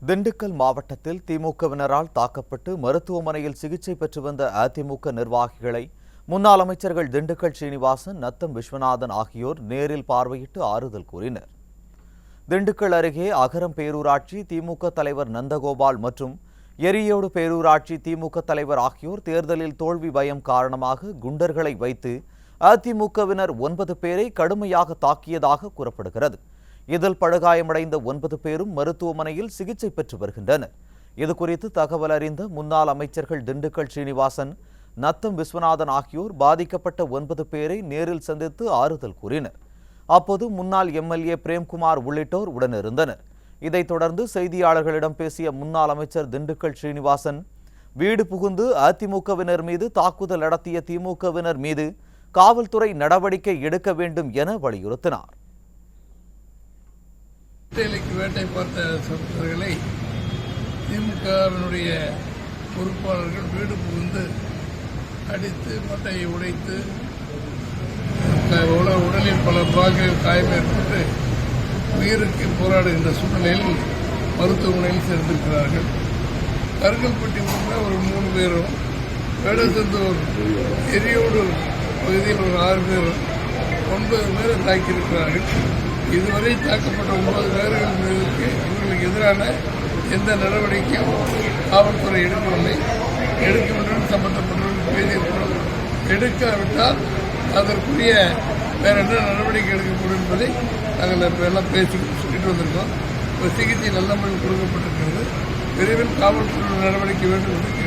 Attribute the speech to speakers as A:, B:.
A: திண்டுக்கல் மாவட்டத்தில் திமுகவினரால் தாக்கப்பட்டு மருத்துவமனையில் சிகிச்சை பெற்று வந்த அதிமுக நிர்வாகிகளை முன்னாள் அமைச்சர்கள் திண்டுக்கல் சீனிவாசன், நத்தம் விஸ்வநாதன் ஆகியோர் நேரில் பார்வையிட்டு ஆறுதல் கூறினர். திண்டுக்கல் அருகே அகரம் பேரூராட்சி திமுக தலைவர் நந்தகோபால் மற்றும் எரியோடு பேரூராட்சி திமுக தலைவர் ஆகியோர் தேர்தலில் தோல்வி பயம் காரணமாக குண்டர்களை வைத்து அதிமுகவினர் 9 பேரை கடுமையாக தாக்கியதாக கூறப்படுகிறது. இதில் படுகாயமடைந்த 9 பேரும் மருத்துவமனையில் சிகிச்சை பெற்று வருகின்றனர். இதுகுறித்து தகவல் அறிந்த முன்னாள் அமைச்சர்கள் திண்டுக்கல் சீனிவாசன், நத்தம் விஸ்வநாதன் ஆகியோர் பாதிக்கப்பட்ட 9 பேரை நேரில் சந்தித்து ஆறுதல் கூறினர். அப்போது முன்னாள் எம்எல்ஏ பிரேம்குமார் உள்ளிட்டோர் உடனிருந்தனர். இதைத் தொடர்ந்து செய்தியாளர்களிடம் பேசிய முன்னாள் அமைச்சர் திண்டுக்கல் சீனிவாசன், வீடு புகுந்து அதிமுகவினர் மீது தாக்குதல் நடத்திய திமுகவினர் மீது காவல்துறை நடவடிக்கை எடுக்க வேண்டும் என வலியுறுத்தினார்.
B: வேட்டை பார்த்த சகோதரர்களை திமுகவினுடைய பொறுப்பாளர்கள் வீடு புகுந்து அடித்து மட்டையை உடைத்து உடலில் பல பாகங்கள் காயம் ஏற்பட்டு உயிருக்கு போராடுகின்ற சூழ்நிலையில் மருத்துவமனையில் சேர்ந்திருக்கிறார்கள். கருங்கல்பட்டி ஒரு 3 பேரும், வேடசந்தூர் எரியோடு பகுதியில் ஒரு 6 பேரும், 9 பேரை தாக்கியிருக்கிறார்கள். இதுவரை தாக்கப்பட்ட 9 பேர்கள் மீதுக்கு இவர்களுக்கு எதிரான எந்த நடவடிக்கையும் காவல்துறை எடுக்கவில்லை. எடுக்க வேண்டும் சம்பந்தப்பட்டவர்கள் பேசியிருக்கிறோம். எடுக்காவிட்டால் அதற்குரிய வேற என்ன நடவடிக்கை எடுக்கப்படும் என்பதை நாங்கள் இப்போ எல்லாம் பேசி சொல்லிட்டு வந்திருக்கோம். இப்போ சிகிச்சை நல்ல முறையில் கொடுக்கப்பட்டிருக்கிறது. விரைவில் காவல்துறை நடவடிக்கை வேண்டும் என்று